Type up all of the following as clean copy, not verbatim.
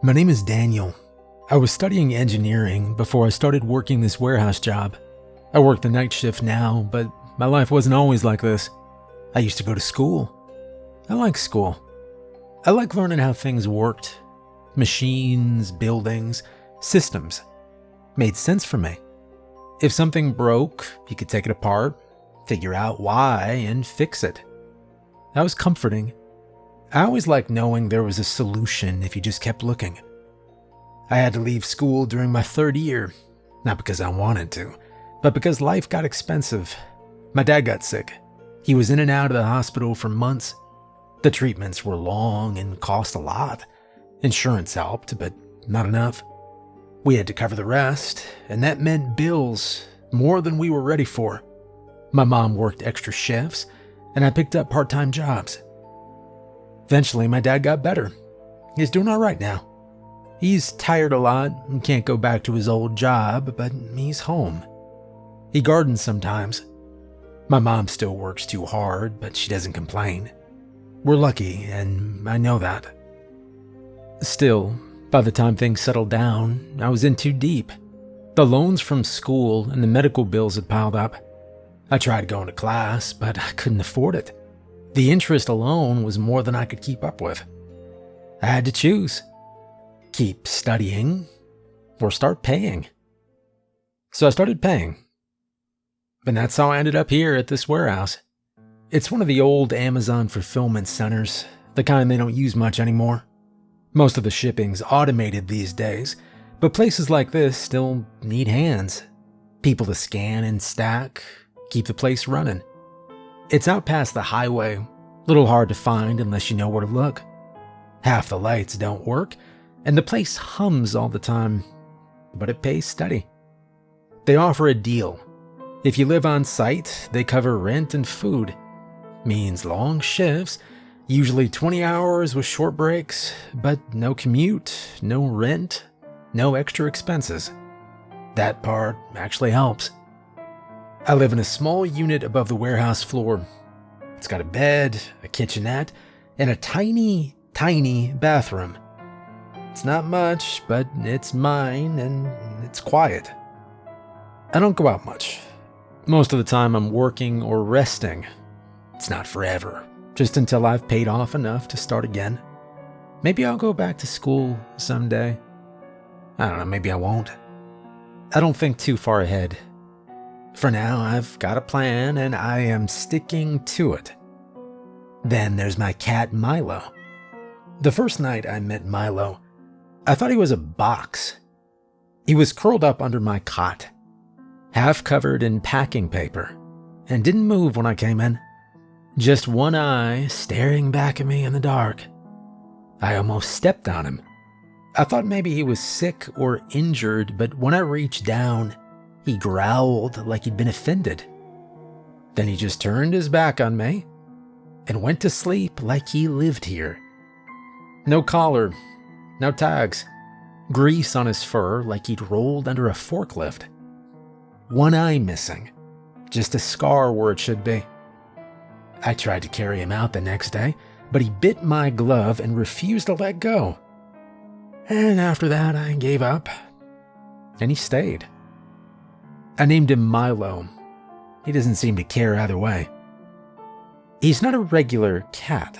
My name is Daniel. I was studying engineering before I started working this warehouse job. I work the night shift now, but my life wasn't always like this. I used to go to school. I like school. I like learning how things worked. Machines, buildings, systems. Made sense for me. If something broke, you could take it apart, figure out why, and fix it. That was comforting. I always liked knowing there was a solution if you just kept looking. I had to leave school during my third year, not because I wanted to, but because life got expensive. My dad got sick. He was in and out of the hospital for months. The treatments were long and cost a lot. Insurance helped, but not enough. We had to cover the rest, and that meant bills, more than we were ready for. My mom worked extra shifts, and I picked up part-time jobs. Eventually, my dad got better. He's doing all right now. He's tired a lot and can't go back to his old job, but he's home. He gardens sometimes. My mom still works too hard, but she doesn't complain. We're lucky, and I know that. Still, by the time things settled down, I was in too deep. The loans from school and the medical bills had piled up. I tried going to class, but I couldn't afford it. The interest alone was more than I could keep up with. I had to choose. Keep studying or start paying. So I started paying. And that's how I ended up here at this warehouse. It's one of the old Amazon fulfillment centers, the kind they don't use much anymore. Most of the shipping's automated these days, but places like this still need hands. People to scan and stack, keep the place running. It's out past the highway, little hard to find unless you know where to look. Half the lights don't work, and the place hums all the time, but it pays steady. They offer a deal. If you live on site, they cover rent and food. Means long shifts, usually 20 hours with short breaks, but no commute, no rent, no extra expenses. That part actually helps. I live in a small unit above the warehouse floor. It's got a bed, a kitchenette, and a tiny, tiny bathroom. It's not much, but it's mine and it's quiet. I don't go out much. Most of the time I'm working or resting. It's not forever, just until I've paid off enough to start again. Maybe I'll go back to school someday. I don't know, maybe I won't. I don't think too far ahead. For now, I've got a plan and I am sticking to it. Then there's my cat Milo. The first night I met Milo, I thought he was a box. He was curled up under my cot, half covered in packing paper, and didn't move when I came in. Just one eye staring back at me in the dark. I almost stepped on him. I thought maybe he was sick or injured, but when I reached down, he growled like he'd been offended. Then he just turned his back on me and went to sleep like he lived here. No collar, no tags, grease on his fur like he'd rolled under a forklift. One eye missing, just a scar where it should be. I tried to carry him out the next day, but he bit my glove and refused to let go. And after that, I gave up, and he stayed. I named him Milo. He doesn't seem to care either way. He's not a regular cat.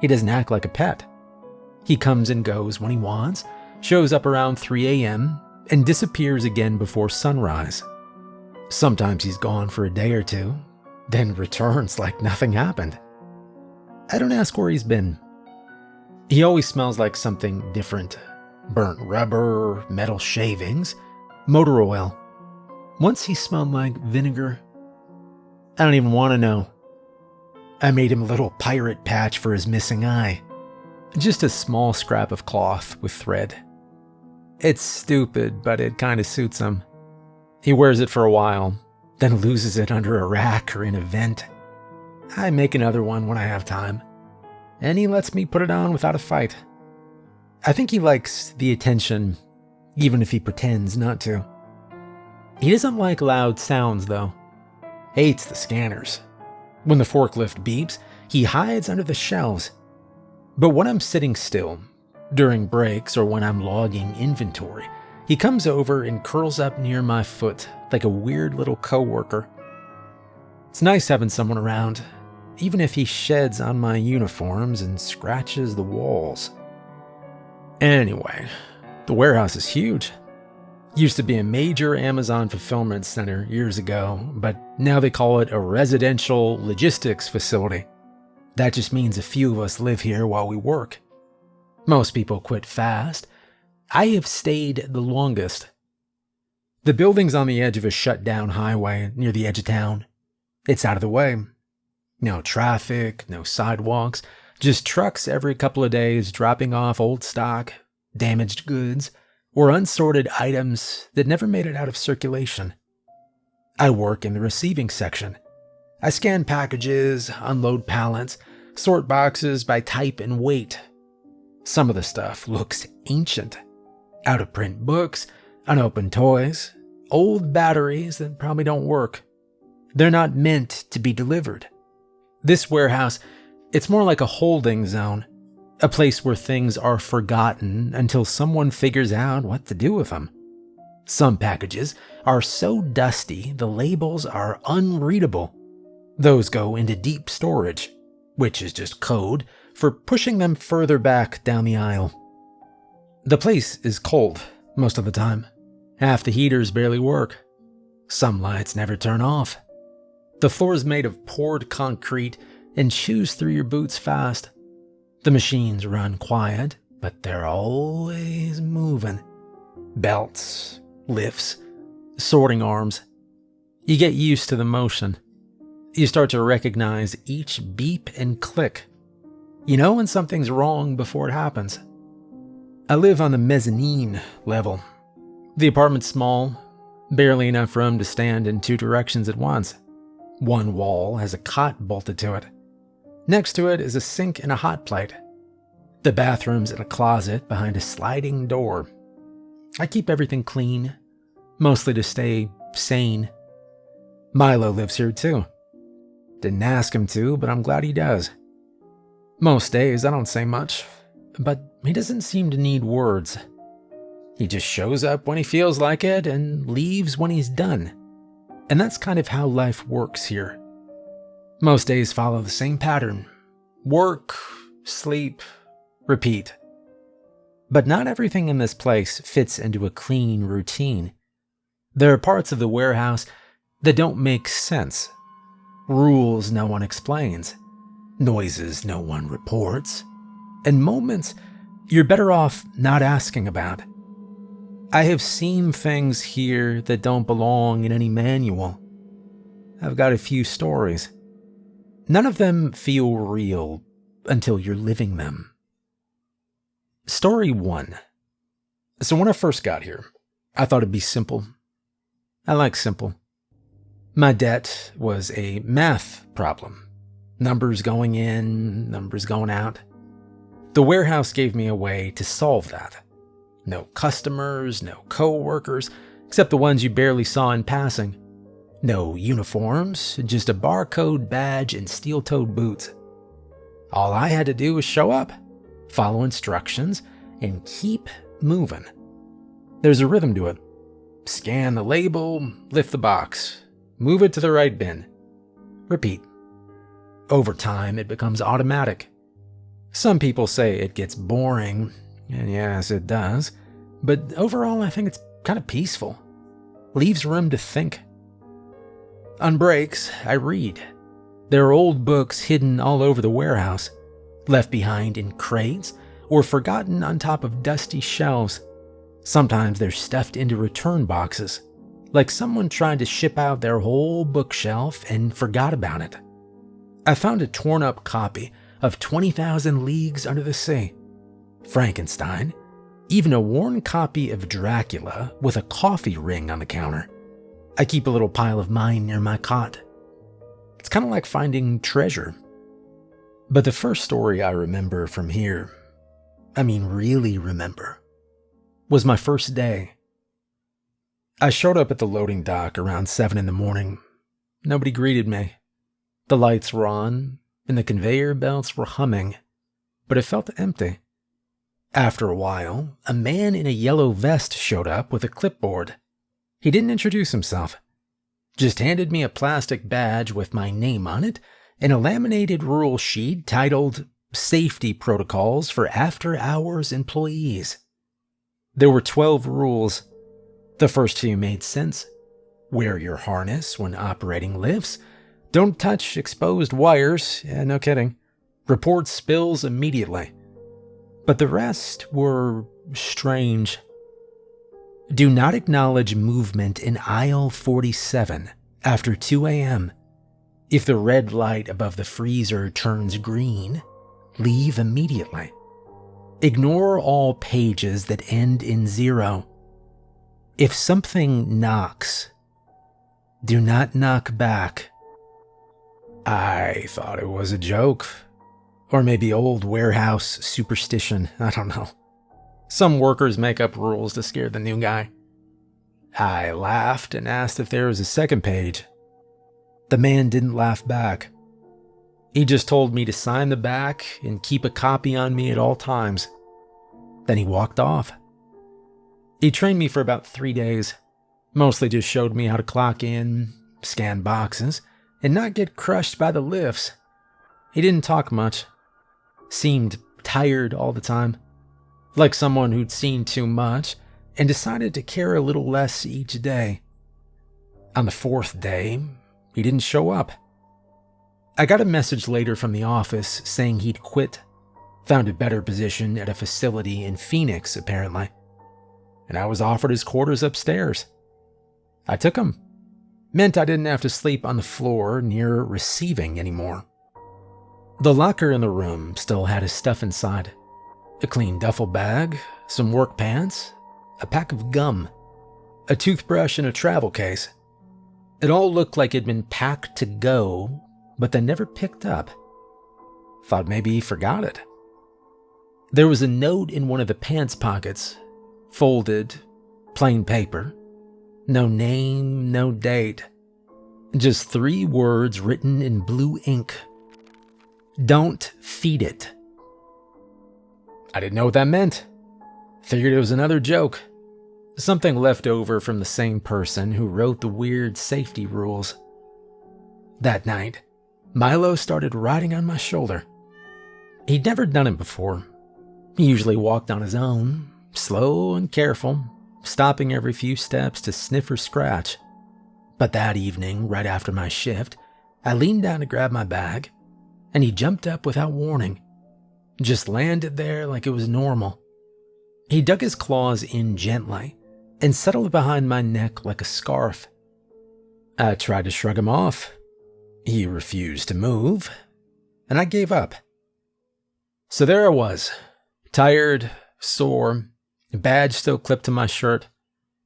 He doesn't act like a pet. He comes and goes when he wants, shows up around 3 a.m., and disappears again before sunrise. Sometimes he's gone for a day or two, then returns like nothing happened. I don't ask where he's been. He always smells like something different. Burnt rubber, metal shavings, motor oil. Once he smelled like vinegar. I don't even want to know. I made him a little pirate patch for his missing eye. Just a small scrap of cloth with thread. It's stupid, but it kind of suits him. He wears it for a while, then loses it under a rack or in a vent. I make another one when I have time, and he lets me put it on without a fight. I think he likes the attention, even if he pretends not to. He doesn't like loud sounds, though. Hates the scanners. When the forklift beeps, he hides under the shelves. But when I'm sitting still, During breaks or when I'm logging inventory, he comes over and curls up near my foot like a weird little coworker. It's nice having someone around, even if he sheds on my uniforms and scratches the walls. Anyway, the warehouse is huge. Used to be a major Amazon fulfillment center years ago, but now they call it a residential logistics facility. That just means a few of us live here while we work. Most people quit fast. I have stayed the longest. The building's on the edge of a shut-down highway near the edge of town. It's out of the way. No traffic, no sidewalks, just trucks every couple of days dropping off old stock, damaged goods, or unsorted items that never made it out of circulation. I work in the receiving section. I scan packages, unload pallets, sort boxes by type and weight. Some of the stuff looks ancient. Out-of-print books, unopened toys, old batteries that probably don't work. They're not meant to be delivered. This warehouse, it's more like a holding zone, a place where things are forgotten until someone figures out what to do with them. Some packages are so dusty the labels are unreadable. Those go into deep storage, which is just code for pushing them further back down the aisle. The place is cold most of the time. Half the heaters barely work. Some lights never turn off. The floor is made of poured concrete and chews through your boots fast. The machines run quiet, but they're always moving. Belts, lifts, sorting arms. You get used to the motion. You start to recognize each beep and click. You know when something's wrong before it happens. I live on the mezzanine level. The apartment's small, barely enough room to stand in two directions at once. One wall has a cot bolted to it. Next to it is a sink and a hot plate. The bathroom's in a closet behind a sliding door. I keep everything clean, mostly to stay sane. Milo lives here too. Didn't ask him to, but I'm glad he does. Most days I don't say much, but he doesn't seem to need words. He just shows up when he feels like it and leaves when he's done. And that's kind of how life works here. Most days follow the same pattern. Work, sleep, repeat. But not everything in this place fits into a clean routine. There are parts of the warehouse that don't make sense. Rules no one explains. Noises no one reports. And moments you're better off not asking about. I have seen things here that don't belong in any manual. I've got a few stories. None of them feel real until you're living them. Story 1. So when I first got here, I thought it'd be simple. I like simple. My debt was a math problem. Numbers going in, numbers going out. The warehouse gave me a way to solve that. No customers, no co-workers, except the ones you barely saw in passing. No uniforms, just a barcode badge and steel-toed boots. All I had to do was show up, follow instructions, and keep moving. There's a rhythm to it. Scan the label, lift the box, move it to the right bin. Repeat. Over time, it becomes automatic. Some people say it gets boring, and yes, it does, but overall I think it's kind of peaceful. Leaves room to think. On breaks, I read. There are old books hidden all over the warehouse, left behind in crates or forgotten on top of dusty shelves. Sometimes they're stuffed into return boxes, like someone tried to ship out their whole bookshelf and forgot about it. I found a torn-up copy of 20,000 Leagues Under the Sea, Frankenstein, even a worn copy of Dracula with a coffee ring on the counter. I keep a little pile of mine near my cot. It's kind of like finding treasure. But the first story I remember from here, really remember, was my first day. I showed up at the loading dock around 7 in the morning. Nobody greeted me. The lights were on, and the conveyor belts were humming, but it felt empty. After a while, a man in a yellow vest showed up with a clipboard. He didn't introduce himself, just handed me a plastic badge with my name on it and a laminated rule sheet titled Safety Protocols for After-Hours Employees. There were 12 rules. The first few made sense. Wear your harness when operating lifts. Don't touch exposed wires. Yeah, no kidding. Report spills immediately. But the rest were strange. Do not acknowledge movement in aisle 47 after 2 a.m. If the red light above the freezer turns green, leave immediately. Ignore all pages that end in 0. If something knocks, do not knock back. I thought it was a joke. Or maybe old warehouse superstition, I don't know. Some workers make up rules to scare the new guy. I laughed and asked if there was a second page. The man didn't laugh back. He just told me to sign the back and keep a copy on me at all times. Then he walked off. He trained me for about 3 days. Mostly just showed me how to clock in, scan boxes, and not get crushed by the lifts. He didn't talk much. Seemed tired all the time. Like someone who'd seen too much and decided to care a little less each day. On the 4th day, he didn't show up. I got a message later from the office saying he'd quit. Found a better position at a facility in Phoenix, apparently. And I was offered his quarters upstairs. I took them. Meant I didn't have to sleep on the floor near receiving anymore. The locker in the room still had his stuff inside. A clean duffel bag, some work pants, a pack of gum, a toothbrush, and a travel case. It all looked like it'd been packed to go, but then never picked up. Thought maybe he forgot it. There was a note in one of the pants pockets, folded, plain paper. No name, no date. Just 3 words written in blue ink. Don't feed it. I didn't know what that meant. Figured it was another joke. Something left over from the same person who wrote the weird safety rules. That night, Milo started riding on my shoulder. He'd never done it before. He usually walked on his own, slow and careful, stopping every few steps to sniff or scratch. But that evening, right after my shift, I leaned down to grab my bag, and he jumped up without warning. Just landed there like it was normal. He dug his claws in gently and settled behind my neck like a scarf. I tried to shrug him off. He refused to move, and I gave up. So there I was, tired, sore, badge still clipped to my shirt,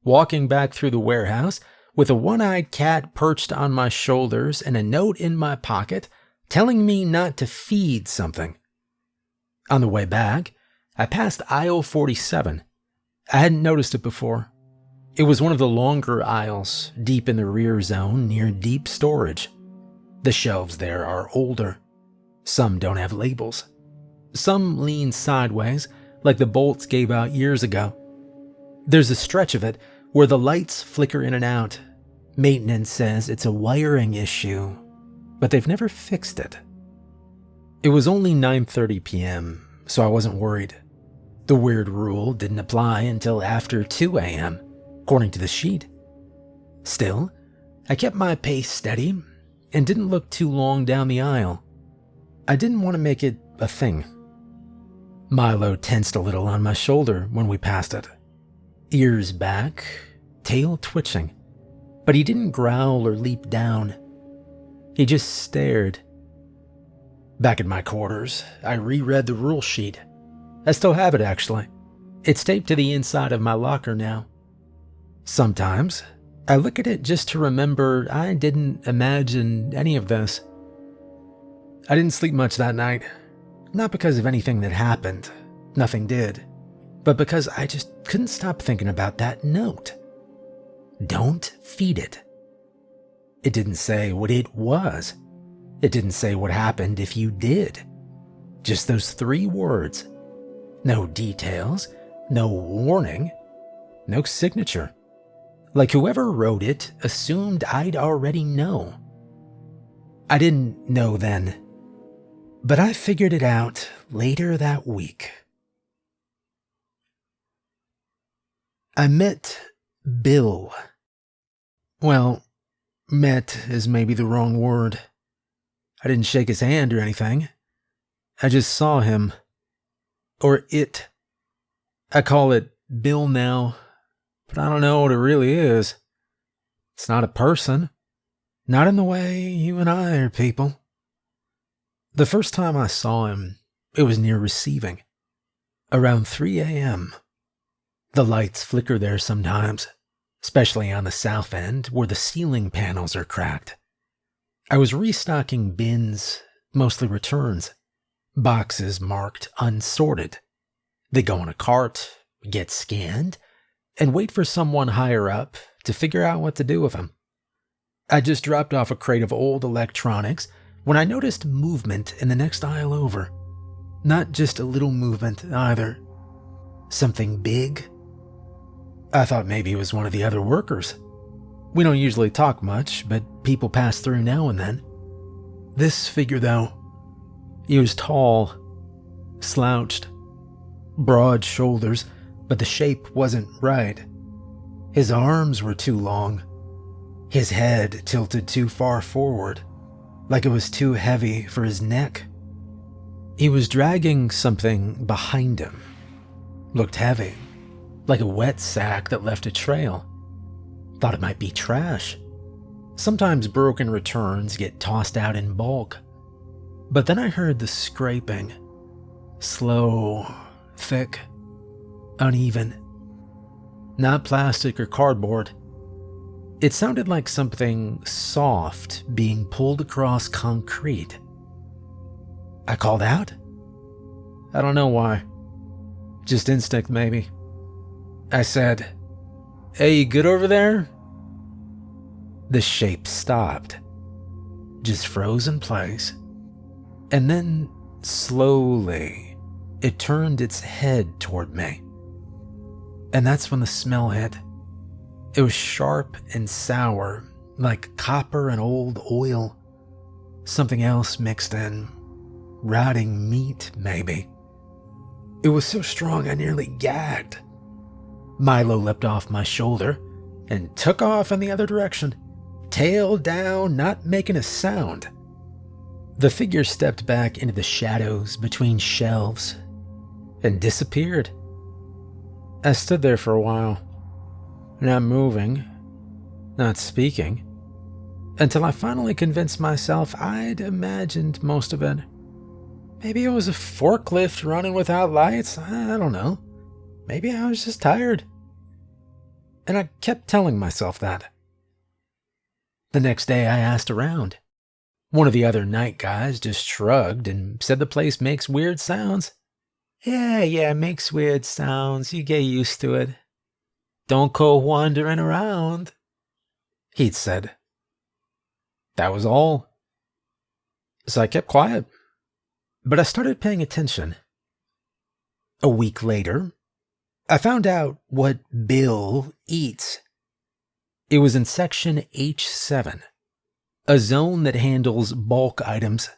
walking back through the warehouse with a one-eyed cat perched on my shoulders and a note in my pocket telling me not to feed something. On the way back, I passed aisle 47. I hadn't noticed it before. It was one of the longer aisles, deep in the rear zone near deep storage. The shelves there are older. Some don't have labels. Some lean sideways, like the bolts gave out years ago. There's a stretch of it where the lights flicker in and out. Maintenance says it's a wiring issue, but they've never fixed it. It was only 9:30 p.m., so I wasn't worried. The weird rule didn't apply until after 2 a.m., according to the sheet. Still, I kept my pace steady and didn't look too long down the aisle. I didn't want to make it a thing. Milo tensed a little on my shoulder when we passed it. Ears back, tail twitching, but he didn't growl or leap down. He just stared. Back in my quarters, I reread the rule sheet. I still have it, actually. It's taped to the inside of my locker now. Sometimes, I look at it just to remember I didn't imagine any of this. I didn't sleep much that night. Not because of anything that happened. Nothing did. But because I just couldn't stop thinking about that note. Don't feed it. It didn't say what it was. It didn't say what happened if you did. Just those 3 words. No details, no warning, no signature. Like whoever wrote it assumed I'd already know. I didn't know then, but I figured it out later that week. I met Bill. Well, met is maybe the wrong word. I didn't shake his hand or anything. I just saw him. Or it. I call it Bill now, but I don't know what it really is. It's not a person. Not in the way you and I are people. The first time I saw him, it was near receiving. Around 3 a.m. The lights flicker there sometimes, especially on the south end where the ceiling panels are cracked. I was restocking bins, mostly returns. Boxes marked unsorted. They go in a cart, get scanned, and wait for someone higher up to figure out what to do with them. I just dropped off a crate of old electronics when I noticed movement in the next aisle over. Not just a little movement either. Something big. I thought maybe it was one of the other workers. We don't usually talk much, but people pass through now and then. This figure, though, he was tall, slouched, broad shoulders, but the shape wasn't right. His arms were too long. His head tilted too far forward, like it was too heavy for his neck. He was dragging something behind him. Looked heavy, like a wet sack that left a trail. Thought it might be trash. Sometimes broken returns get tossed out in bulk. But then I heard the scraping. Slow, thick, uneven. Not plastic or cardboard. It sounded like something soft being pulled across concrete. I called out? I don't know why. Just instinct, maybe. I said, "Hey, you good over there?" The shape stopped. Just froze in place. And then, slowly, it turned its head toward me. And that's when the smell hit. It was sharp and sour, like copper and old oil. Something else mixed in. Rotting meat, maybe. It was so strong I nearly gagged. Milo leapt off my shoulder and took off in the other direction, tail down, not making a sound. The figure stepped back into the shadows between shelves and disappeared. I stood there for a while, not moving, not speaking, until I finally convinced myself I'd imagined most of it. Maybe it was a forklift running without lights, I don't know. Maybe I was just tired. And I kept telling myself that. The next day I asked around. One of the other night guys just shrugged and said the place makes weird sounds. Yeah, it makes weird sounds. You get used to it. Don't go wandering around, he'd said. That was all. So I kept quiet. But I started paying attention. A week later, I found out what Bill eats. It was in section H7, a zone that handles bulk items.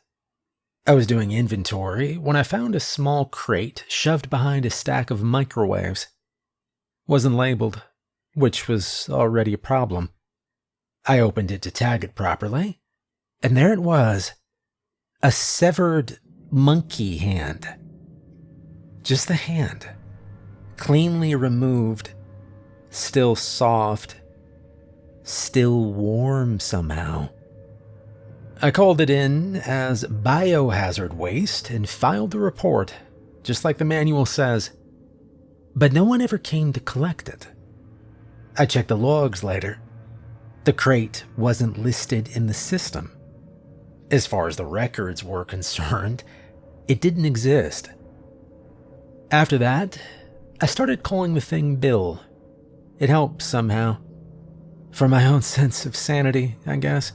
I was doing inventory when I found a small crate shoved behind a stack of microwaves. Wasn't labeled, which was already a problem. I opened it to tag it properly, and there it was, a severed monkey hand. Just the hand, cleanly removed, still soft, still warm somehow. I called it in as biohazard waste and filed the report, just like the manual says. But no one ever came to collect it. I checked the logs later. The crate wasn't listed in the system. As far as the records were concerned, it didn't exist. After that, I started calling the thing Bill. It helped somehow. For my own sense of sanity, I guess.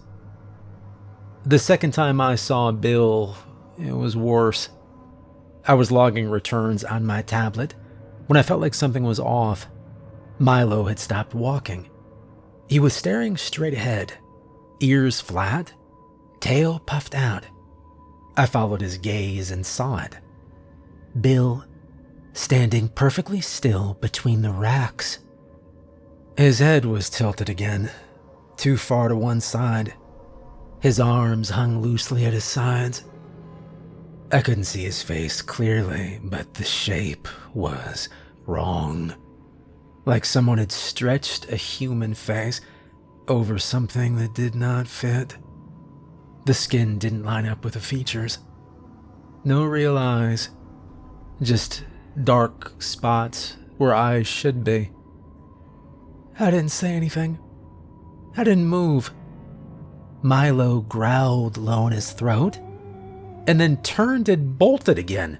The second time I saw Bill, it was worse. I was logging returns on my tablet when I felt like something was off. Milo had stopped walking. He was staring straight ahead, ears flat, tail puffed out. I followed his gaze and saw it. Bill, standing perfectly still between the racks. His head was tilted again, too far to one side. His arms hung loosely at his sides. I couldn't see his face clearly, but the shape was wrong. Like someone had stretched a human face over something that did not fit. The skin didn't line up with the features. No real eyes, just dark spots where eyes should be. I didn't say anything. I didn't move. Milo growled low in his throat and then turned and bolted again.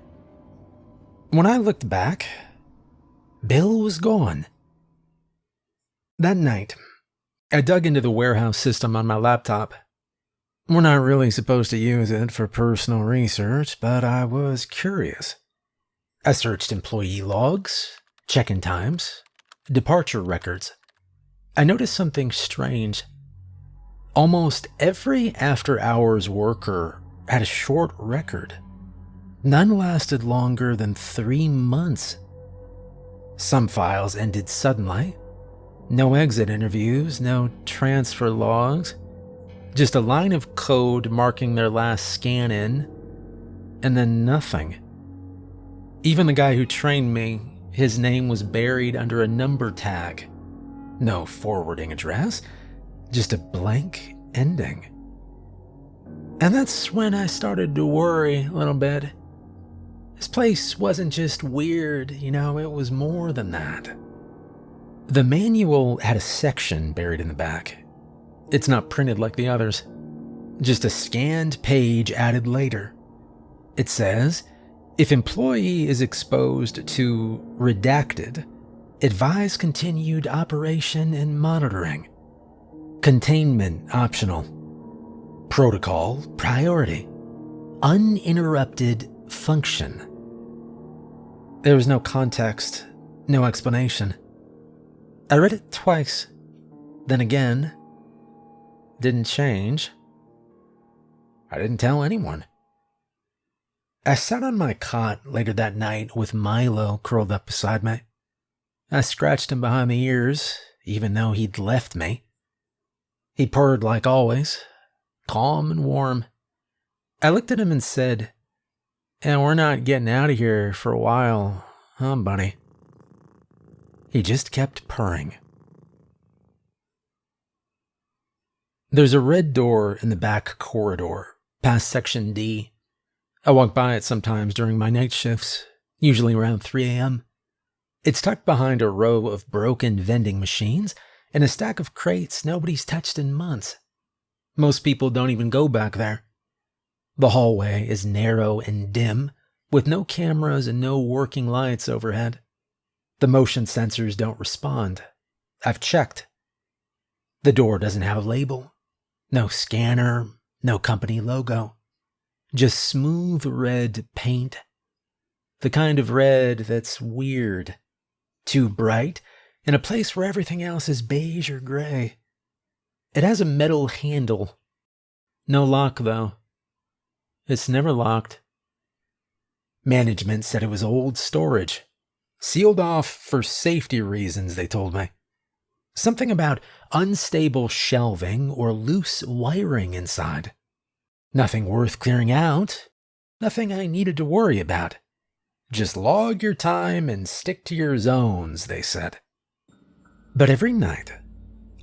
When I looked back, Bill was gone. That night, I dug into the warehouse system on my laptop. We're not really supposed to use it for personal research, but I was curious. I searched employee logs, check-in times, departure records. I noticed something strange. Almost every after-hours worker had a short record. None lasted longer than 3 months. Some files ended suddenly. No exit interviews, no transfer logs. Just a line of code marking their last scan in, and then nothing. Even the guy who trained me, his name was buried under a number tag. No forwarding address, just a blank ending. And that's when I started to worry a little bit. This place wasn't just weird, it was more than that. The manual had a section buried in the back. It's not printed like the others, just a scanned page added later. It says, if employee is exposed to redacted, advise continued operation and monitoring. Containment optional. Protocol priority. Uninterrupted function. There was no context, no explanation. I read it twice, then again. Didn't change. I didn't tell anyone. I sat on my cot later that night with Milo curled up beside me. I scratched him behind the ears, even though he'd left me. He purred like always, calm and warm. I looked at him and said, "And we're not getting out of here for a while, huh, buddy?" He just kept purring. There's a red door in the back corridor, past Section D. I walk by it sometimes during my night shifts, usually around 3 a.m. It's tucked behind a row of broken vending machines and a stack of crates nobody's touched in months. Most people don't even go back there. The hallway is narrow and dim, with no cameras and no working lights overhead. The motion sensors don't respond. I've checked. The door doesn't have a label. No scanner, no company logo. Just smooth red paint. The kind of red that's weird. Too bright, in a place where everything else is beige or gray. It has a metal handle. No lock, though. It's never locked. Management said it was old storage. Sealed off for safety reasons, they told me. Something about unstable shelving or loose wiring inside. Nothing worth clearing out. Nothing I needed to worry about. Just log your time and stick to your zones, they said. But every night,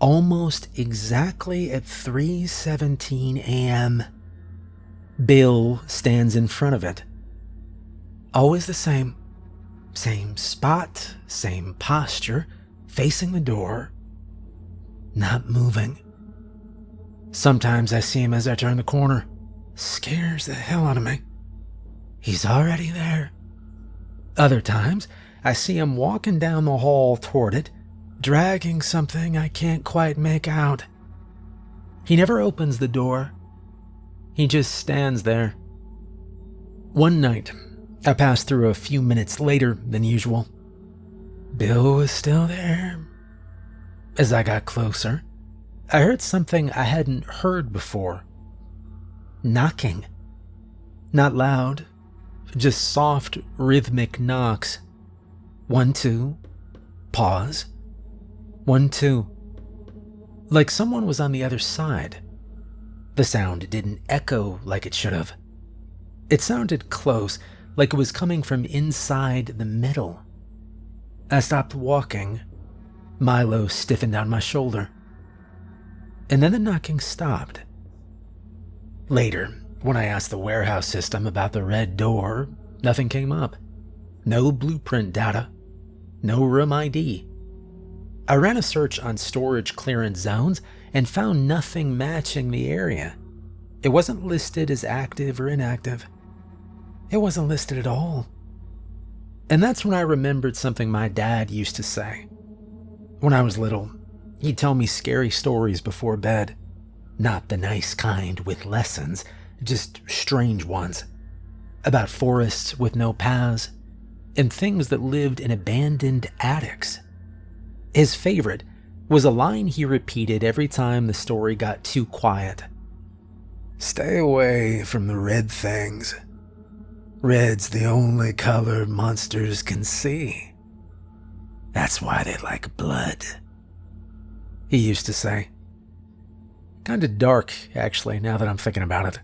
almost exactly at 3:17 a.m., Bill stands in front of it. Always the same. Same spot, same posture, facing the door, not moving. Sometimes I see him as I turn the corner. Scares the hell out of me. He's already there. Other times, I see him walking down the hall toward it, dragging something I can't quite make out. He never opens the door. He just stands there. One night, I passed through a few minutes later than usual. Bill was still there. As I got closer, I heard something I hadn't heard before. Knocking. Not loud, just soft, rhythmic knocks. 1, 2, pause. 1, 2. Like someone was on the other side. The sound didn't echo like it should have. It sounded close, like it was coming from inside the middle. I stopped walking. Milo stiffened on my shoulder. And then the knocking stopped. Later, when I asked the warehouse system about the red door, nothing came up. No blueprint data. No room ID. I ran a search on storage clearance zones and found nothing matching the area. It wasn't listed as active or inactive. It wasn't listed at all. And that's when I remembered something my dad used to say. When I was little, he'd tell me scary stories before bed. Not the nice kind with lessons, just strange ones. About forests with no paths, and things that lived in abandoned attics. His favorite was a line he repeated every time the story got too quiet. "Stay away from the red things. Red's the only color monsters can see. That's why they like blood," he used to say. Kinda dark, actually, now that I'm thinking about it.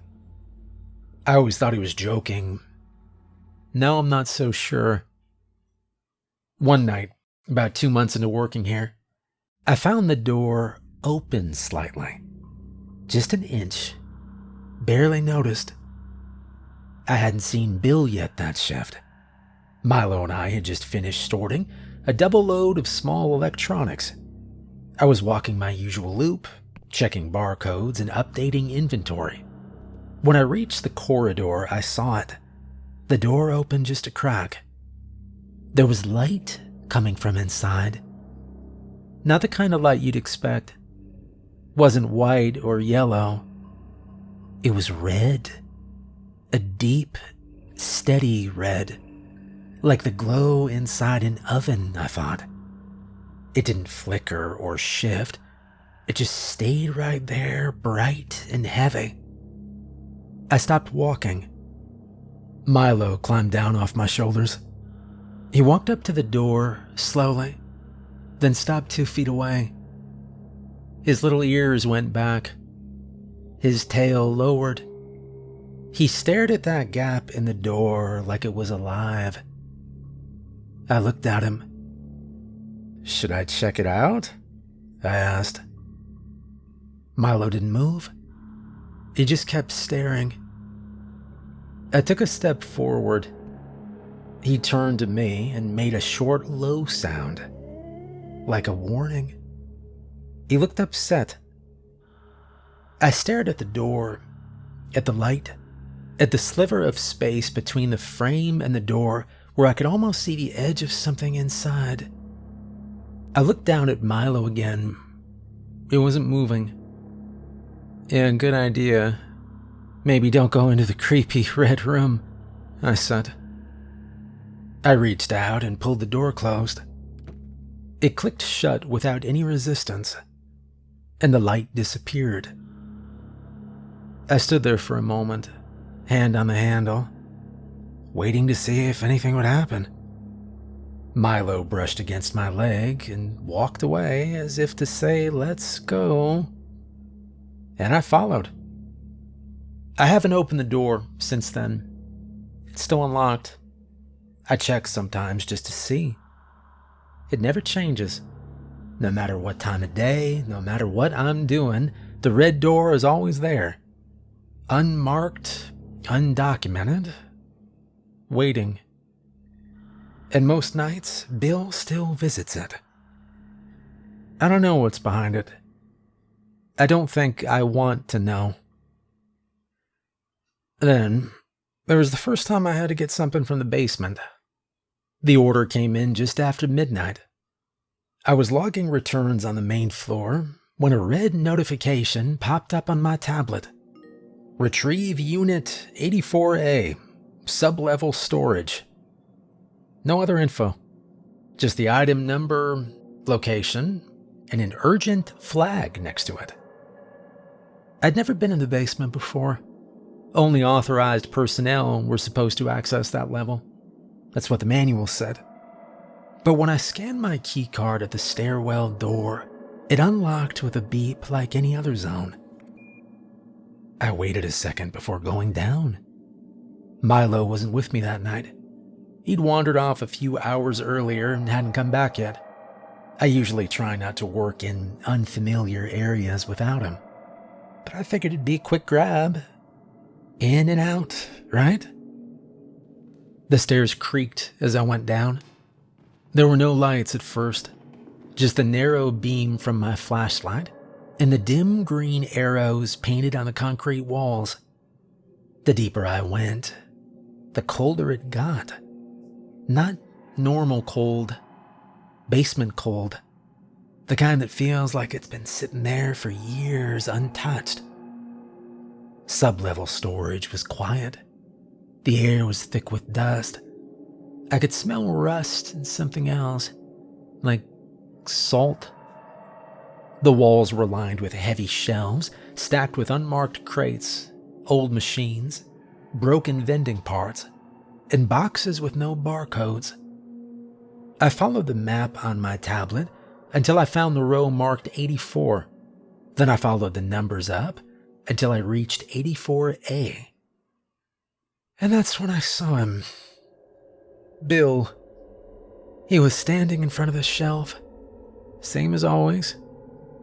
I always thought he was joking. Now I'm not so sure. One night, about 2 months into working here, I found the door open slightly. Just an inch. Barely noticed. I hadn't seen Bill yet that shift. Milo and I had just finished sorting a double load of small electronics. I was walking my usual loop, checking barcodes and updating inventory. When I reached the corridor, I saw it. The door opened just a crack. There was light coming from inside. Not the kind of light you'd expect. Wasn't white or yellow. It was red. A deep, steady red. Like the glow inside an oven, I thought. It didn't flicker or shift. It just stayed right there, bright and heavy. I stopped walking. Milo climbed down off my shoulders. He walked up to the door, slowly, then stopped 2 feet away. His little ears went back. His tail lowered. He stared at that gap in the door like it was alive. I looked at him. "Should I check it out?" I asked. Milo didn't move. He just kept staring. I took a step forward. He turned to me and made a short, low sound, like a warning. He looked upset. I stared at the door, at the light, at the sliver of space between the frame and the door where I could almost see the edge of something inside. I looked down at Milo again. It wasn't moving. "Yeah, good idea. Maybe don't go into the creepy red room," I said. I reached out and pulled the door closed. It clicked shut without any resistance, and the light disappeared. I stood there for a moment, hand on the handle, waiting to see if anything would happen. Milo brushed against my leg and walked away as if to say, "Let's go." And I followed. I haven't opened the door since then. It's still unlocked. I check sometimes just to see. It never changes. No matter what time of day, no matter what I'm doing, the red door is always there. Unmarked, undocumented, waiting. And most nights, Bill still visits it. I don't know what's behind it. I don't think I want to know. Then, there was the first time I had to get something from the basement. The order came in just after midnight. I was logging returns on the main floor when a red notification popped up on my tablet. "Retrieve Unit 84A. Sub-level storage. No other info. Just the item number, location, and an urgent flag next to it. I'd never been in the basement before. Only authorized personnel were supposed to access that level. That's what the manual said. But when I scanned my keycard at the stairwell door, it unlocked with a beep like any other zone. I waited a second before going down. Milo wasn't with me that night. He'd wandered off a few hours earlier and hadn't come back yet. I usually try not to work in unfamiliar areas without him. But I figured it'd be a quick grab. In and out, right? The stairs creaked as I went down. There were no lights at first, just a narrow beam from my flashlight and the dim green arrows painted on the concrete walls. The deeper I went, the colder it got. Not normal cold, basement cold. The kind that feels like it's been sitting there for years untouched. Sub-level storage was quiet. The air was thick with dust. I could smell rust and something else, like salt. The walls were lined with heavy shelves, stacked with unmarked crates, old machines, broken vending parts, and boxes with no barcodes. I followed the map on my tablet until I found the row marked 84. Then I followed the numbers up until I reached 84A. And that's when I saw him. Bill. He was standing in front of the shelf, same as always.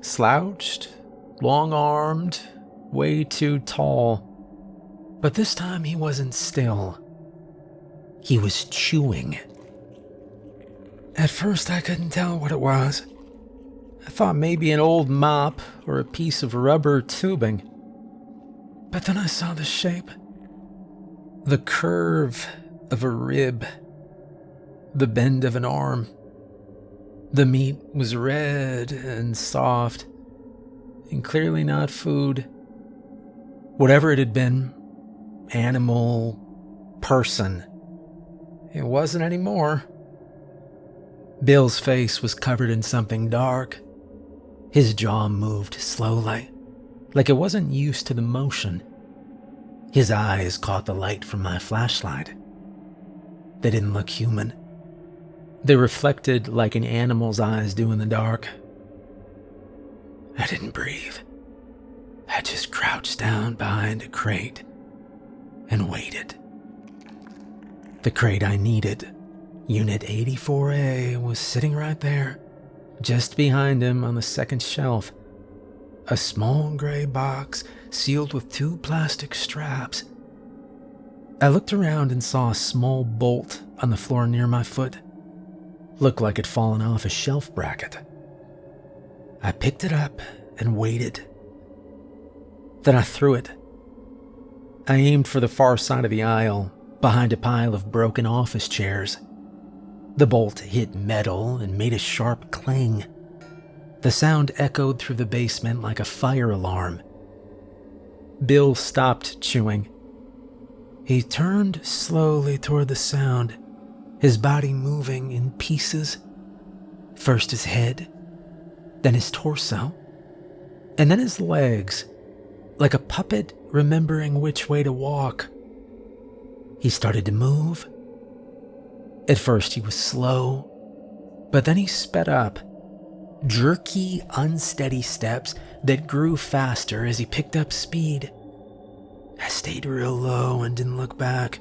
Slouched, long-armed, way too tall. But this time he wasn't still. He was chewing. At first I couldn't tell what it was. I thought maybe an old mop or a piece of rubber tubing. But then I saw the shape. The curve of a rib. The bend of an arm. The meat was red and soft, and clearly not food. Whatever it had been, animal, person, it wasn't anymore. Bill's face was covered in something dark. His jaw moved slowly, like it wasn't used to the motion. His eyes caught the light from my flashlight. They didn't look human. They reflected like an animal's eyes do in the dark. I didn't breathe. I just crouched down behind a crate and waited. The crate I needed, Unit 84A, was sitting right there, just behind him on the second shelf. A small gray box sealed with 2 plastic straps. I looked around and saw a small bolt on the floor near my foot. Looked like it'd fallen off a shelf bracket. I picked it up and waited. Then I threw it. I aimed for the far side of the aisle, behind a pile of broken office chairs. The bolt hit metal and made a sharp clang. The sound echoed through the basement like a fire alarm. Bill stopped chewing. He turned slowly toward the sound, his body moving in pieces. First his head, then his torso, and then his legs, like a puppet remembering which way to walk. He started to move. At first he was slow, but then he sped up. Jerky, unsteady steps that grew faster as he picked up speed. I stayed real low and didn't look back.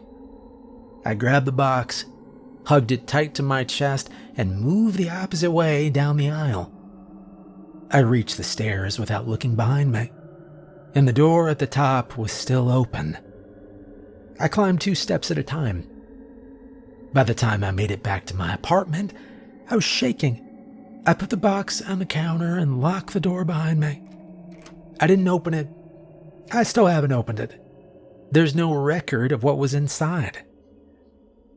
I grabbed the box, hugged it tight to my chest, and moved the opposite way down the aisle. I reached the stairs without looking behind me, and the door at the top was still open. I climbed 2 steps at a time. By the time I made it back to my apartment, I was shaking. I put the box on the counter and locked the door behind me. I didn't open it. I still haven't opened it. There's no record of what was inside.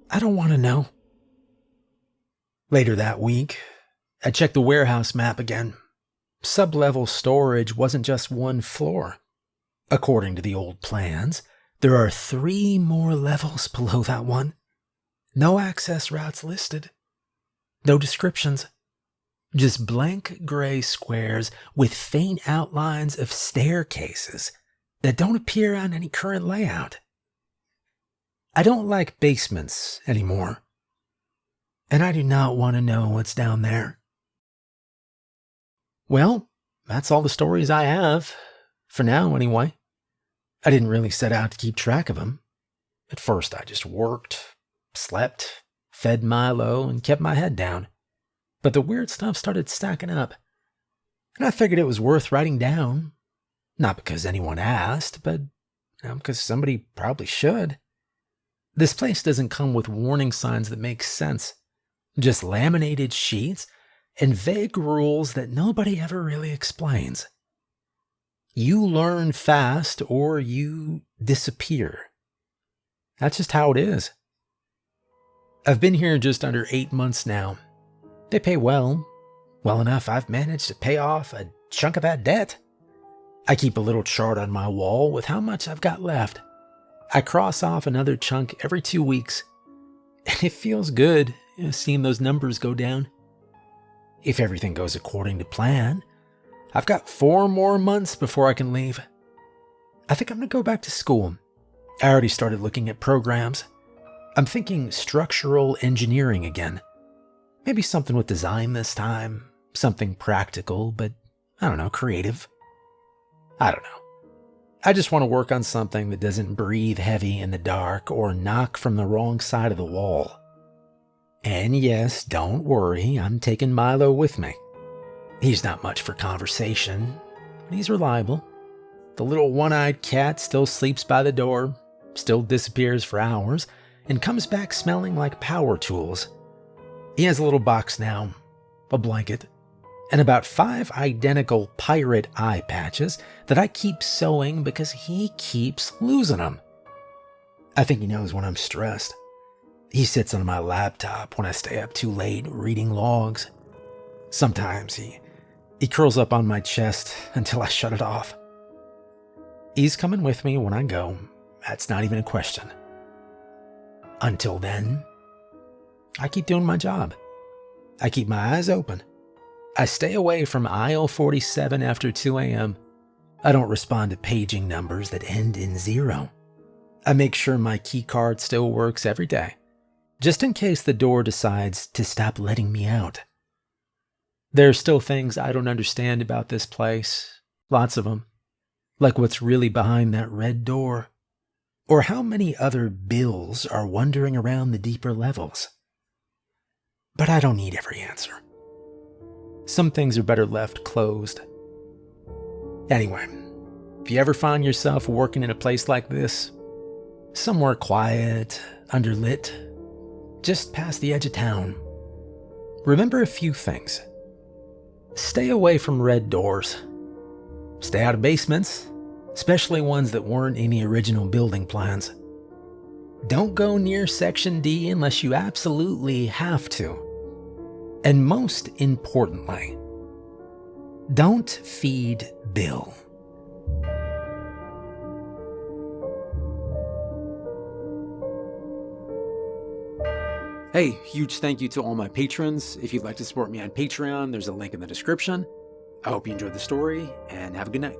I don't want to know. Later that week, I checked the warehouse map again. Sub-level storage wasn't just 1 floor. According to the old plans, There are 3 more levels below that one. No access routes listed. No descriptions. Just blank gray squares with faint outlines of staircases that don't appear on any current layout. I don't like basements anymore, and I do not want to know what's down there. Well, that's all the stories I have, for now anyway. I didn't really set out to keep track of them. At first I just worked, slept, fed Milo, and kept my head down. But the weird stuff started stacking up, and I figured it was worth writing down. Not because anyone asked, but because somebody probably should. This place doesn't come with warning signs that make sense. Just laminated sheets and vague rules that nobody ever really explains. You learn fast or you disappear. That's just how it is. I've been here just under 8 months now. They pay well enough I've managed to pay off a chunk of that debt. I keep a little chart on my wall with how much I've got left. I cross off another chunk every 2 weeks, and it feels good seeing those numbers go down. If everything goes according to plan, I've got 4 more months before I can leave. I think I'm going to go back to school. I already started looking at programs. I'm thinking structural engineering again. Maybe something with design this time, something practical, but I don't know, creative. I don't know. I just want to work on something that doesn't breathe heavy in the dark or knock from the wrong side of the wall. And yes, don't worry, I'm taking Milo with me. He's not much for conversation, but he's reliable. The little one-eyed cat still sleeps by the door, still disappears for hours, and comes back smelling like power tools. He has a little box now, a blanket, and about 5 identical pirate eye patches that I keep sewing because he keeps losing them. I think he knows when I'm stressed. He sits on my laptop when I stay up too late reading logs. Sometimes he curls up on my chest until I shut it off. He's coming with me when I go. That's not even a question. Until then, I keep doing my job. I keep my eyes open. I stay away from aisle 47 after 2 a.m. I don't respond to paging numbers that end in 0. I make sure my key card still works every day, just in case the door decides to stop letting me out. There are still things I don't understand about this place, lots of them, like what's really behind that red door, or how many other bills are wandering around the deeper levels. But I don't need every answer. Some things are better left closed. Anyway, if you ever find yourself working in a place like this, somewhere quiet, underlit, just past the edge of town, remember a few things. Stay away from red doors. Stay out of basements, especially ones that weren't in the original building plans. Don't go near Section D unless you absolutely have to. And most importantly, don't feed Bill. Hey, huge thank you to all my patrons. If you'd like to support me on Patreon, there's a link in the description. I hope you enjoyed the story, and have a good night.